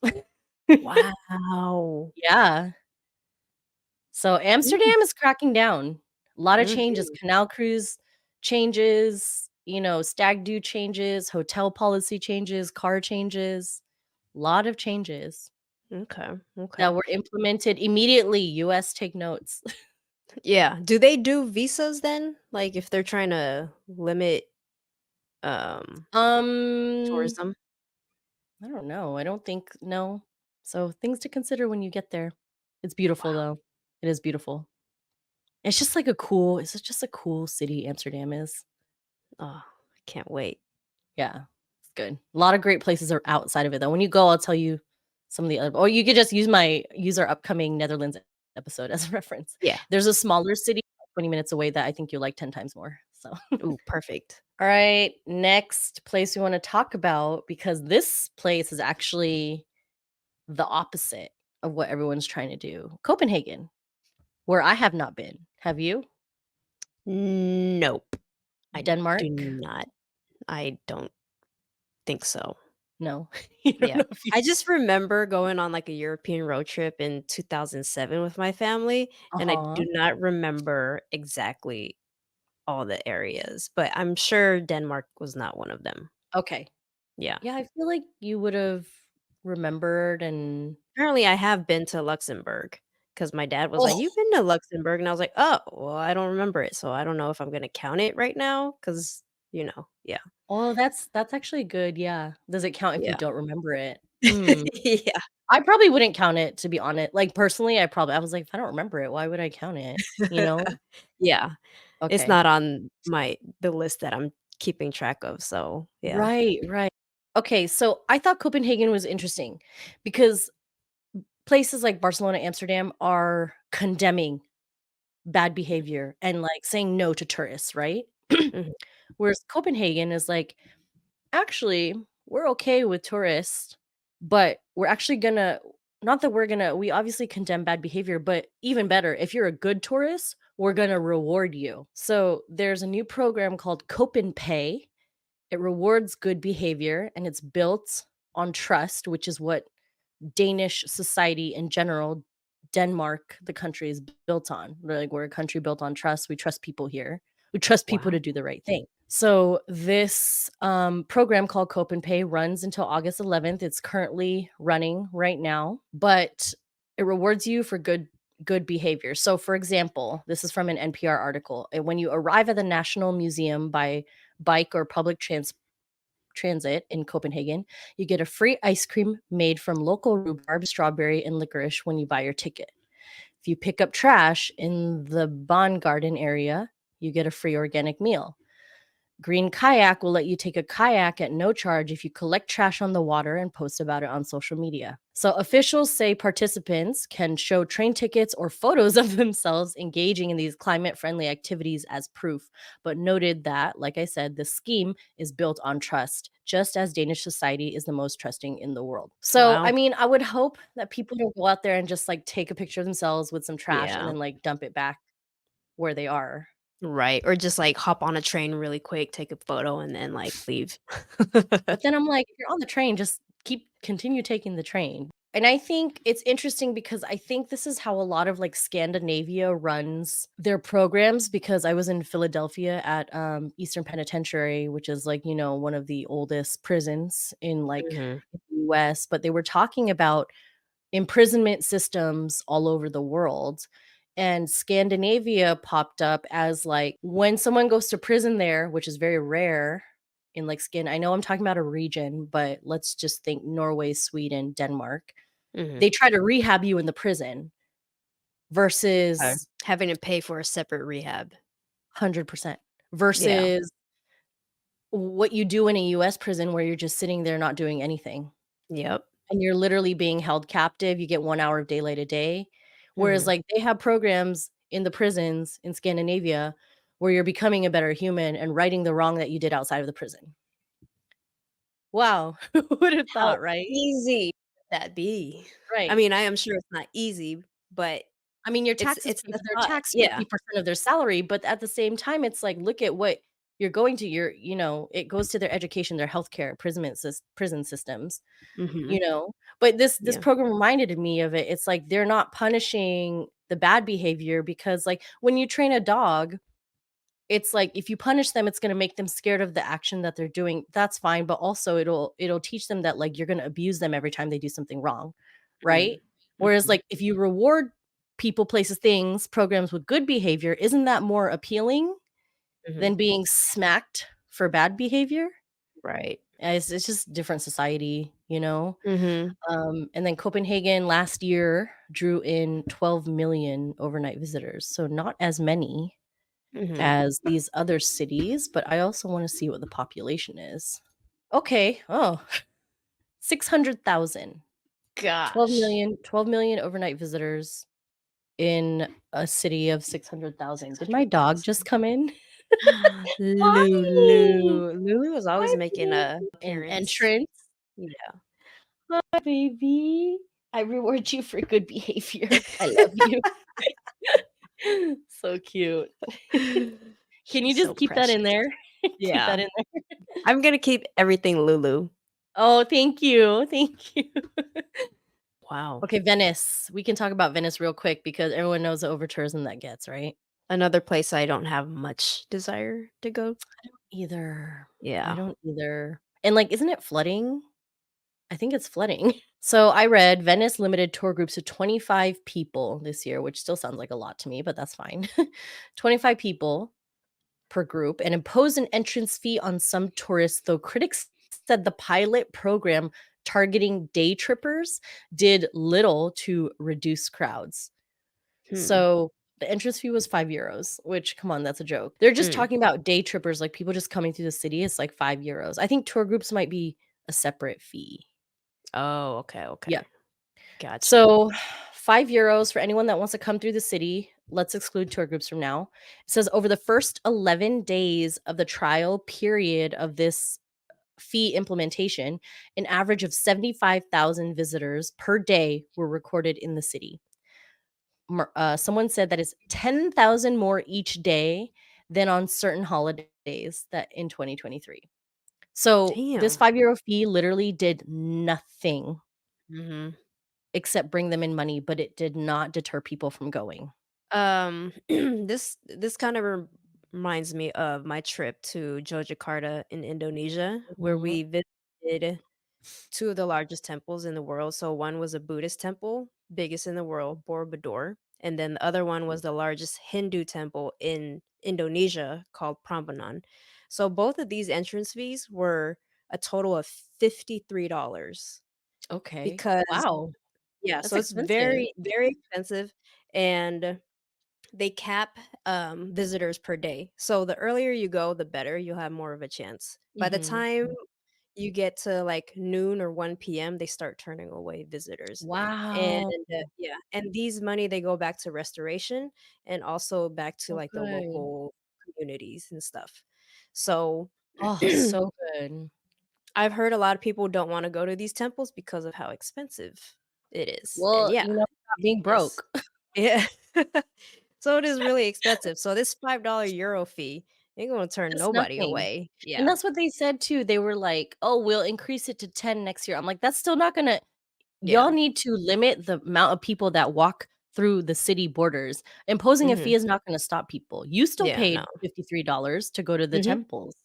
Wow. Yeah. So Mm, Amsterdam is cracking down. A lot of changes, mhm, canal cruise changes, stag do changes, hotel policy changes, car changes, a lot of changes okay, that okay. were implemented immediately. US take notes. Yeah, do they do visas then? Like, if they're trying to limit, um, Um, tourism? I don't know. I don't think no. So things to consider when you get there. It's beautiful Wow. though. It is beautiful. It's just a cool city Amsterdam is. Oh, I can't wait. Yeah, it's good. A lot of great places are outside of it, though. When you go, I'll tell you some of the other or you could just use our upcoming Netherlands episode as a reference. Yeah. There's a smaller city 20 minutes away that I think you'll like 10 times more, so Ooh, perfect. all right, next place we wanna talk about, because this place is actually the opposite of what everyone's trying to do. Copenhagen, where I have not been. Have you? Nope, I do Denmark? not. I don't think so. No. You don't Yeah. know if you I just remember going on, like, a European road trip in 2007 with my family, and I Uh-huh. do not remember exactly all the areas, but I'm sure Denmark was not one of them. Okay. Yeah. Yeah, I feel like you would've remembered and Apparently, I have been to Luxembourg because my dad was like, oh, "You've been to Luxembourg?" And I was like, "Oh, well, I don't remember it, so I don't know if I'm gonna count it right now because yeah, oh, that's actually good, yeah. Does it count if you yeah. don't remember it? Hmm. Yeah. I probably wouldn't count it, to be honest. Like, personally, I was like, "If I don't remember it, why would I count it?" You know? Yeah. It's Okay. not on the list that I'm keeping track of, so yeah. Right, right. Okay, so I thought Copenhagen was interesting because places like Barcelona, Amsterdam are condemning bad behavior and, like, saying no to tourists, right? Mhm. Whereas Copenhagen is like, actually, we're okay with tourists, but we're actually gonna not that we're gonna we obviously condemn bad behavior, but even better, if you're a good tourist, we're gonna reward you. So there's a new program called CopenPay. It rewards good behavior and it's built on trust, which is what Danish society in general, Denmark, the country is built on. We're a country built on trust. We trust people here. We trust people Wow. to do the right thing. So this program called CopenPay runs until August 11th. It's currently running right now, but it rewards you for good behavior. So for example, this is from an NPR article. When you arrive at the National Museum by bike or public transit in Copenhagen, you get a free ice cream made from local rhubarb, strawberry, and licorice when you buy your ticket. If you pick up trash in the Bonn Garden area, you get a free organic meal. Green Kayak will let you take a kayak at no charge if you collect trash on the water and post about it on social media. So, officials say participants can show train tickets or photos of themselves engaging in these climate friendly activities as proof, but noted that, like I said, the scheme is built on trust, just as Danish society is the most trusting in the world. So, I Wow. mean, I would hope that people don't go out there and just like take a picture of themselves with some trash and Yeah. then like dump it back where they are. Right, or just, like, hop on a train really quick, take a photo, and then, like, leave. But then I'm like, if you're on the train, just continue taking the train. And I think it's interesting because I think this is how a lot of like Scandinavia runs their programs because I was in Philadelphia at Eastern Penitentiary, which is like, one of the oldest prisons in like Mhm, the US, but they were talking about imprisonment systems all over the world. And Scandinavia popped up as like when someone goes to prison there, which is very rare in like I know I'm talking about a region, but let's just think Norway, Sweden, Denmark. mhm. They try to rehab you in the prison Okay. versus Having to pay for a separate rehab. 100% Yeah. versus what you do in a US prison where you're just sitting there not doing anything. Yep. And you're literally being held captive, you get 1 hour of daylight a day. Whereas, Mhm. like, they have programs in the prisons in Scandinavia where you're becoming a better human and righting the wrong that you did outside of the prison. Wow, who would have How thought, right? easy would that be? I Right. mean, I am sure it's not easy, but I mean, your it's taxes it's pay the they're thought. taxed Yeah. 50% of their salary, but at the same time, it's like, look at what you're going to your it goes to their education, their healthcare, prison systems. Mhm. You know? But this Yeah. program reminded me of it. It's like they're not punishing the bad behavior because, like, when you train a dog, it's like if you punish them, it's gonna make them scared of the action that they're doing. That's fine, but also it'll teach them that, like, you're gonna abuse them every time they do something wrong, right? Mm. Whereas, Mhm. like, if you reward people, places, things, programs with good behavior, isn't that more appealing Mhm. than being smacked for bad behavior? Right. It's just different society, you know? Mhm. And then Copenhagen last year drew in 12 million overnight visitors, so not as many Mhm. as these other cities, but I also wanna see what the population is. Okay, oh, 600,000. 12 Gosh. million, 12 million overnight visitors in a city of 600,000. Did my dog just 600,000. come in? Hi! Lulu. Lulu is always Hi, making baby. a An appearance. entrance. Yeah. Hi, baby. I reward you for good behavior. I love you. So cute. Can you She's so just keep that in precious. there? Keep Yeah. that in there. I'm gonna keep everything Lulu. Oh, thank you, thank you. Wow. Okay, Venice. We can talk about Venice real quick because everyone knows the over tourism that gets, right? Another place I don't have much desire to go. Either. I Yeah. don't either. And, like, isn't it flooding? I think it's flooding. So I read Venice limited tour groups to 25 people this year, which still sounds like a lot to me, but that's fine. 25 people per group and imposed an entrance fee on some tourists, though critics said the pilot program targeting day trippers did little to reduce crowds. Hmm. So the entrance fee was €5, which come on, that's a joke. They're just Mm. talking about day trippers, like people just coming through the city. It's like €5. I think tour groups might be a separate fee. Oh, okay, Yeah. okay. Gotcha. So €5 for anyone that wants to come through the city. Let's exclude tour groups from now. It says over the first 11 days of the trial period of this fee implementation, an average of 75,000 visitors per day were recorded in the city. Someone said that is 10,000 more each day than on certain holidays that in 2023. So this Damn. €5 fee literally did nothing Mhm. except bring them in money, but it did not deter people from going. This kind of reminds me of my trip to Yogyakarta in Indonesia, where Mhm. we visited two of the largest temples in the world. So one was a Buddhist temple, biggest in the world, Borobudur, and then the other one was the largest Hindu temple in Indonesia called Prambanan. So both of these entrance fees were a total of $53 Okay. because Wow. yeah, That's so it's expensive. very, very expensive, and they cap, visitors per day. So the earlier you go, the better, you'll have more of a chance. By the Mhm. time you get to, like, noon or 1 p.m., they start turning away visitors. And, Wow. yeah, and these money, they go back to restoration and also back to, So like, the good. local communities and stuff. So, Oh, so good. I've heard a lot of people don't wanna go to these temples because of how expensive it is, and Well, yeah, not being yes. broke. Yeah. So it is really expensive. So this $5 euro fee ain't gonna turn It's nobody nothing. away. And Yeah. that's what they said too. They were like, "Oh, we'll increase it to 10 next year." I'm like, "That's still not gonna y'all Yeah. need to limit the amount of people that walk through the city borders. Imposing a fee Mhm. is not gonna stop people. You still Yeah, no. paid $53 to go to the Mhm. temples,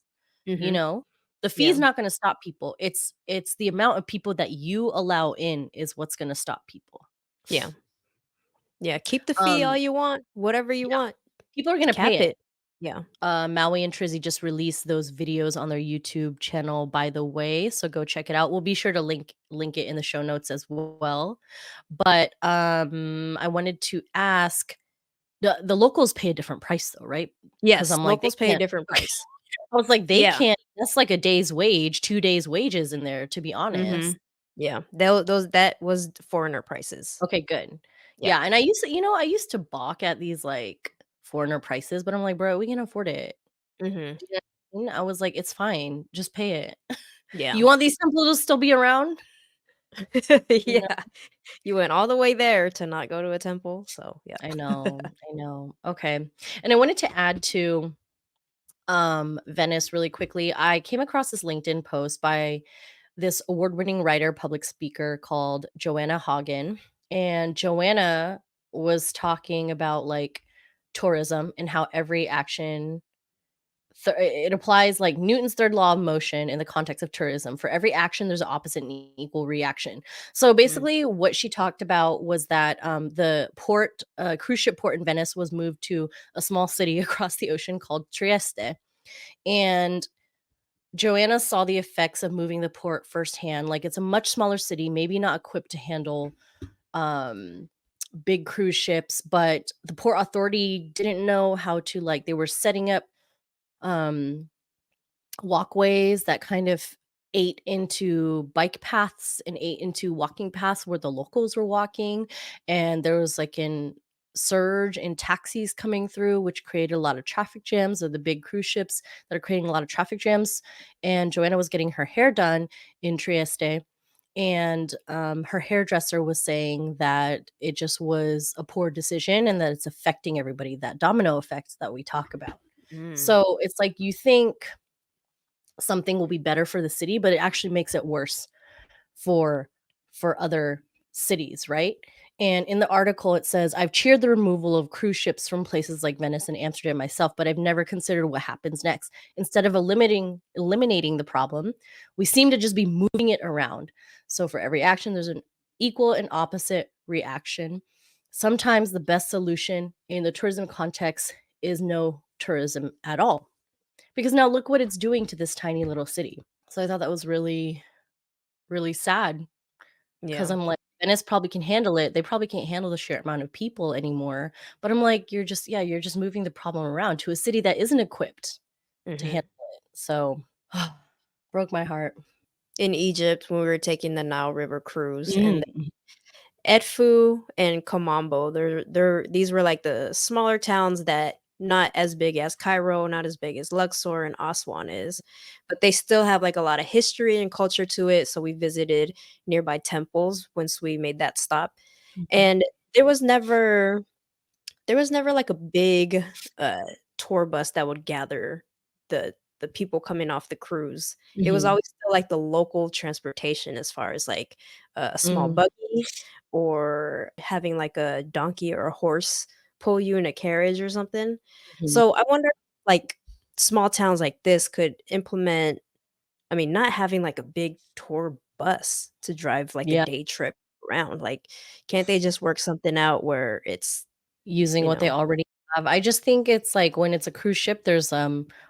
you Mhm. know? The fee is Yeah. not gonna stop people. It's the amount of people that you allow in is what's gonna stop people. Yeah. Yeah, keep the fee all Um, you want, whatever you yeah, want. people are gonna Cap pay it. it. Yeah. Maui and Trizzy just released those videos on their YouTube channel, by the way, so go check it out. We'll be sure to link it in the show notes as well. But, I wanted to ask, the locals pay a different price though, right? Because 'Cause Yes, I'm like, they locals pay a can't different okay. price. I was like, they Yeah. can't that's like a day's wage, 2 days' wages in there, to be honest. Mhm. Yeah. Those that was foreigner prices. Okay, good. Yeah. Yeah, and I used to balk at these, like, foreigner prices, but I'm like, "Bro, we can afford it." Mhm. You know what I mean? I was like, "It's fine, just pay it." Yeah. You want these temples to still be around? You know? Yeah. You went all the way there to not go to a temple, so yeah. I know. Okay. And I wanted to add to, Venice really quickly. I came across this LinkedIn post by this award-winning writer, public speaker called Joanna Hagen, and Joanna was talking about, like, tourism and how every action it applies like Newton's third law of motion in the context of tourism. For every action, there's an opposite and equal reaction. So Mm. basically, what she talked about was that the cruise ship port in Venice was moved to a small city across the ocean called Trieste. And Joanna saw the effects of moving the port firsthand. Like it's a much smaller city, maybe not equipped to handle um big cruise ships, but the port authority didn't know how to like they were setting up um walkways that kind of ate into bike paths and ate into walking paths where the locals were walking, and there was like an surge in taxis coming through which created a lot of traffic jams of the big cruise ships that are creating a lot of traffic jams. And Joanna was getting her hair done in Trieste, and her hairdresser was saying that it just was a poor decision and that it's affecting everybody, that domino effect that we talk about. Mm. So it's like you think something will be better for the city, but it actually makes it worse for other cities, right? And in the article it says, "I've cheered the removal of cruise ships from places like Venice and Amsterdam myself, but I've never considered what happens next. Instead of eliminating the problem, we seem to just be moving it around. So for every action there's an equal and opposite reaction. Sometimes the best solution in the tourism context is no tourism at all." Because now look what it's doing to this tiny little city. So I thought that was really, really sad. Because 'cause Yeah. I'm like, Venice probably can handle it. They probably can't handle the sheer amount of people anymore. But I'm like, you're just moving the problem around to a city that isn't equipped to Mhm. handle it. So, broke my heart. In Egypt, when we were taking the Nile River cruise, and Mhm. Edfu and Komombo, these were, like, the smaller towns that not as big as Cairo, not as big as Luxor and Aswan is, but they still have, like, a lot of history and culture to it, so we visited nearby temples once we made that stop, Mhm. and there was never like, a big, uh, tour bus that would gather the people coming off the cruise. It was Mhm. always still, like, the local transportation as far as, like, a small Mm. buggy or having, like, a donkey or a horse pull you in a carriage or something. Mhm. So, I wonder, like, small towns like this could implement, I mean, not having, like, a big tour bus to drive, like, a Yeah. day trip around, like, can't they just work something out where it's, Using you what they know already have. I just think it's like when it's a cruise ship, there's,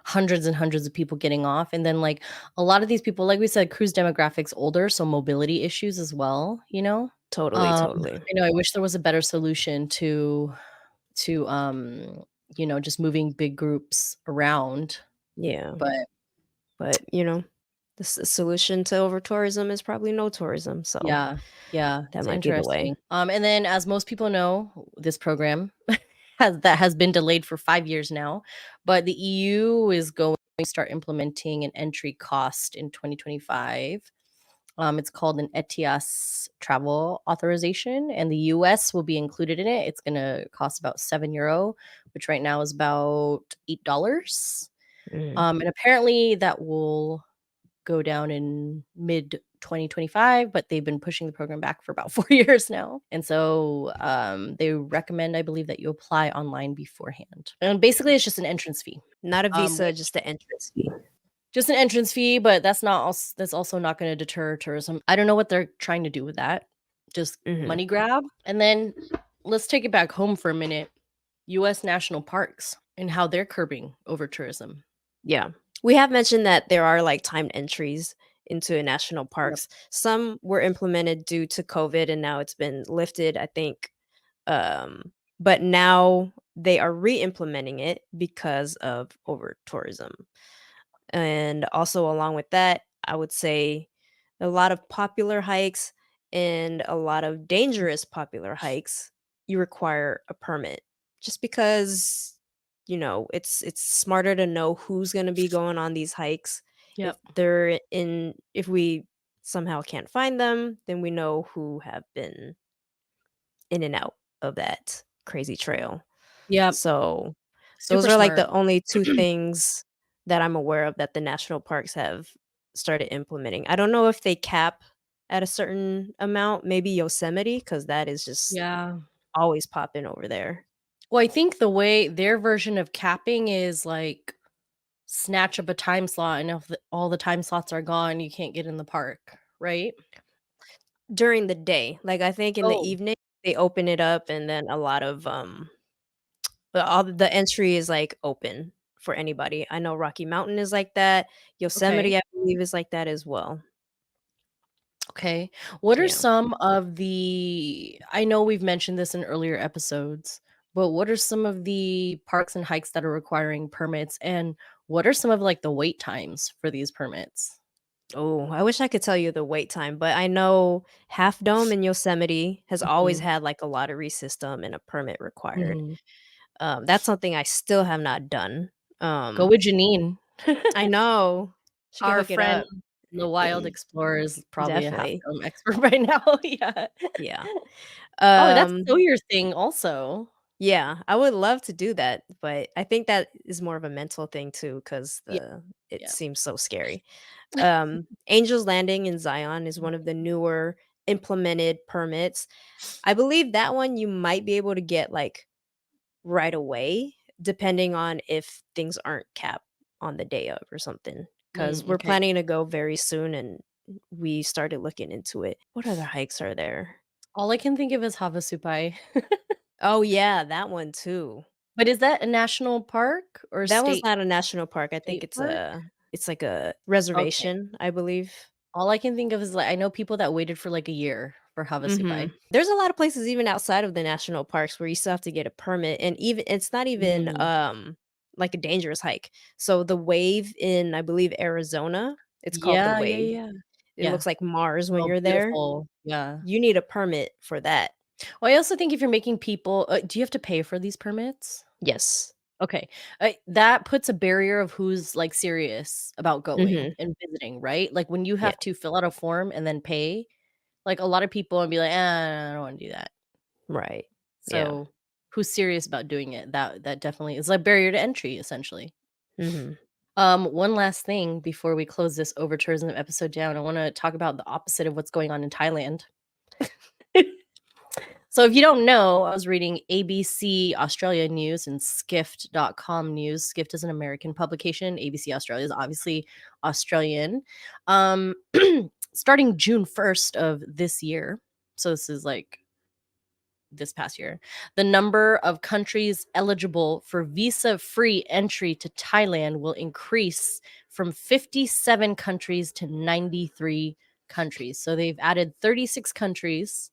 hundreds and hundreds of people getting off, and then, like, a lot of these people, like we said, cruise demographics older, so mobility issues as well, you know? Totally, I totally. know I wish there was a better solution to to just moving big groups around. Yeah. But But, the solution to over tourism is probably no tourism, so yeah, yeah, that it's might be the way. interesting. And then as most people know, this program has been delayed for 5 years now, but the EU is going to start implementing an entry cost in 2025. It's called an ETIAS travel authorization, and the US will be included in it. It's gonna cost about €7, which right now is about $8. Mhm. And apparently that will go down in mid 2025, but they've been pushing the program back for about 4 years now. And so they recommend, I believe, that you apply online beforehand. And basically, it's just an entrance fee. Not a visa, Which just the entrance fee. just an entrance fee, but that's also not going to deter tourism. I don't know what they're trying to do with that. Just Mhm. money grab. And then let's take it back home for a minute. US national parks and how they're curbing over tourism. Yeah. We have mentioned that there are, like, timed entries into national Yep. parks. Some were implemented due to COVID, and now it's been lifted, I think, but now they are re-implementing it because of over tourism. And also along with that, I would say a lot of popular hikes and a lot of dangerous popular hikes, you require a permit just because it's smarter to know who's going to be going on these hikes. Yep. If we somehow can't find them, then we know who have been in and out of that crazy trail. Yep. So, those Super are, like, smart. the only 2 things that I'm aware of that the national parks have started implementing. I don't know if they cap at a certain amount, maybe Yosemite, because that is just Yeah. always popping over there. Well, I think the way their version of capping is like snatch up a time slot, and if all the time slots are gone, you can't get in the park, right? During the day, like, I think in the Oh, evening, they open it up and then a lot of, all the entry is, like, open for anybody. I know Rocky Mountain is like that, okay. Yosemite, I believe, is like that as well. Okay. What are Yeah. some of the I know we've mentioned this in earlier episodes, but what are some of the parks and hikes that are requiring permits, and what are some of like the wait times for these permits? Oh, I wish I could tell you the wait time, but I know Half Dome in Yosemite has always Mhm. had, like, a lottery system and a permit required. Mhm. That's something I still have not done. Go Um, with Janine. I know. She could Our hook it friend, up. the wild explorer, is probably a half Definitely. dome expert by now. Yeah. Yeah. Oh, that's so Um, your thing also. yeah, I would love to do that, but I think that is more of a mental thing too, because Yeah, it yeah. seems so scary. Angel's Landing in Zion is one of the newer implemented permits. I believe that one you might be able to get, like, right away, depending on if things aren't capped on the day of or something. Because 'cause we're Okay. planning to go very soon, and we started looking into it. What other hikes are there? All I can think of is Havasupai. Oh, yeah, that one too. But is that a national park or That one's not a national park, I think state park? it's like a Okay. reservation, I believe. All I can think of is, like, I know people that waited for, like, a year for Havasupai. Mhm. There's a lot of places even outside of the national parks where you still have to get a permit, and even it's not even, Mm. like a dangerous hike. So the Wave in, I believe, Arizona, it's called the Yeah, yeah, Wave. yeah. It Yeah. looks like Mars when Oh, you're there. beautiful. Yeah. You need a permit for that. Well, I also think if you're making people do you have to pay for these permits? Yes. Okay. That puts a barrier of who's, like, serious about going Mhm. and visiting, right? Like, when you Yeah. have to fill out a form and then pay, like, a lot of people would be like, I don't wanna do that." Right. Yeah. So, who's serious about doing it? That definitely is a barrier to entry, essentially. Mhm. One last thing before we close this over tourism episode down, I wanna talk about the opposite of what's going on in Thailand. So if you don't know, I was reading ABC Australia News and Skift.com News. Skift is an American publication. ABC Australia is obviously Australian. Um, starting June 1st of this year, so this is like this past year, the number of countries eligible for visa-free entry to Thailand will increase from 57 countries to 93 countries. So they've added 36 countries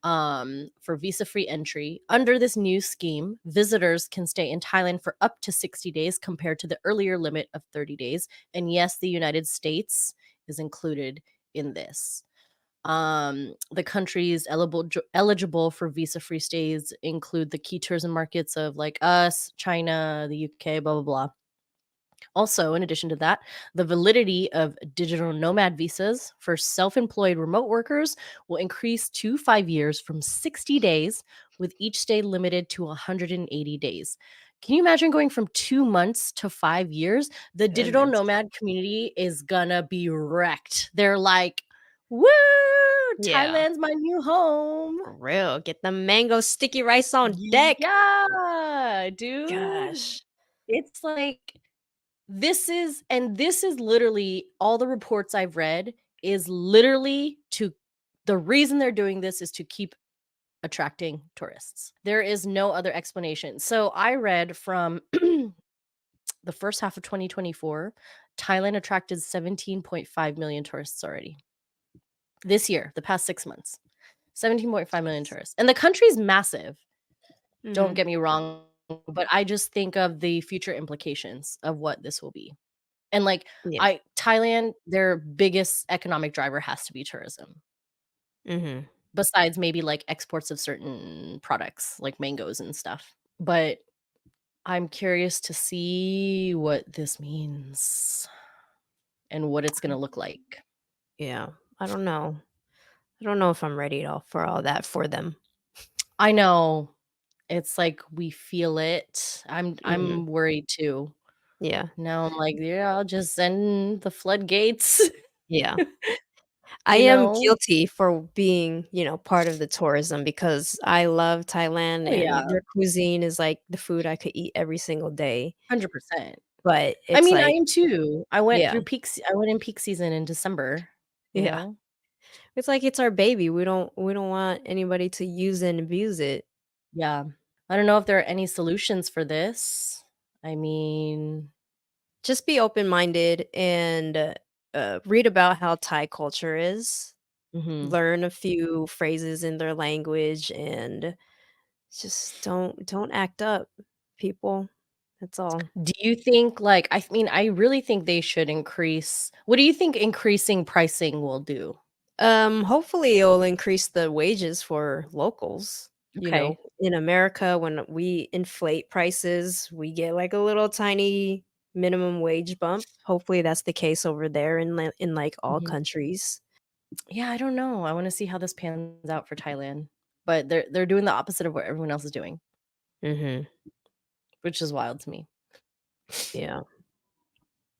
for visa-free entry. Under this new scheme, visitors can stay in Thailand for up to 60 days compared to the earlier limit of 30 days. And yes, the United States is included in this. The countries eligible for visa-free stays include the key tourism markets of like us, China, the UK, blah, blah, blah. Also, in addition to that, the validity of digital nomad visas for self employed remote workers will increase to 5 years from 60 days, with each stay limited to 180 days. Can you imagine going from 2 months to 5 years? The digital Goodness. nomad community is gonna be wrecked. They're like, woo, Yeah. Thailand's my new home. For real. Get the mango sticky rice on deck. Yeah, dude. Gosh. It's like this is literally all the reports I've read is literally to the reason they're doing this is to keep attracting tourists. There is no other explanation. So I read from the first half of 2024, Thailand attracted 17.5 million tourists already. This year, the past 6 months. 17.5 million Jeez. tourists. And the country's massive. Don't Mhm. get me wrong, but I just think of the future implications of what this will be. And, like, Yeah. I Thailand, their biggest economic driver has to be tourism, Mhm. besides maybe, like, exports of certain products, like mangoes and stuff. But I'm curious to see what this means and what it's gonna look like. Yeah. I don't know. I don't know if I'm ready at all for all that for them. I know. It's like we feel it. Mhm. I'm worried too. Yeah. Now I'm like, "Yeah, I'll just send the floodgates." Yeah. I You am know? guilty for being, part of the tourism because I love Thailand Oh, yeah, and their cuisine is like the food I could eat every single day, 100%. but I it's mean, I like am too. yeah, I went in peak season in December, you yeah. know? It's like it's our baby. We don't want anybody to use and abuse it. Yeah. I don't know if there are any solutions for this. I mean Just be open-minded and, read about how Thai culture is, mhm. learn a few phrases in their language, and just don't act up, people. That's all. Do you think, like I mean, I really think they should increase what do you think increasing pricing will do? Hopefully it'll increase the wages for locals. Okay. In America, when we inflate prices, we get like a little tiny minimum wage bump. Hopefully that's the case over there in like all Mhm. countries. Yeah, I don't know. I wanna see how this pans out for Thailand, but they're doing the opposite of what everyone else is doing, Mhm. which is wild to me. Yeah.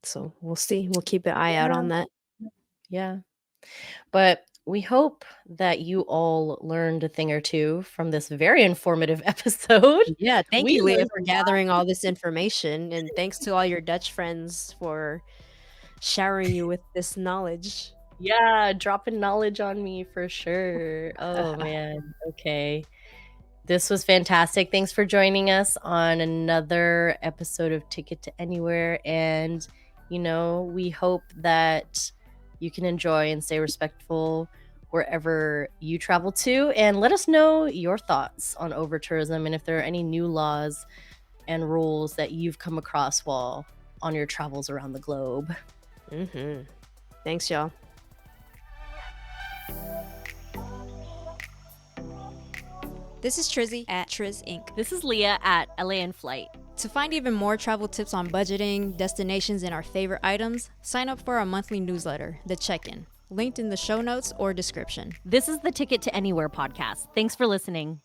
So we'll see. We'll keep an eye out Yeah. on that. Yeah. But we hope that you all learned a thing or two from this very informative episode. Yeah, thank We you, Leah, learned for a lot. gathering all this information, and thanks to all your Dutch friends for showering you with this knowledge. Yeah, dropping knowledge on me for sure. Oh, man. Okay. This was fantastic. Thanks for joining us on another episode of Ticket to Anywhere. And, we hope that you can enjoy and stay respectful wherever you travel to. And let us know your thoughts on over tourism and if there are any new laws and rules that you've come across while on your travels around the globe. Mhm. Thanks, y'all. This is Trizzy at Triz Inc. This is Leah at LA in Flight. To find even more travel tips on budgeting, destinations, and our favorite items, sign up for our monthly newsletter, The Check-In, linked in the show notes or description. This is the Ticket to Anywhere podcast. Thanks for listening.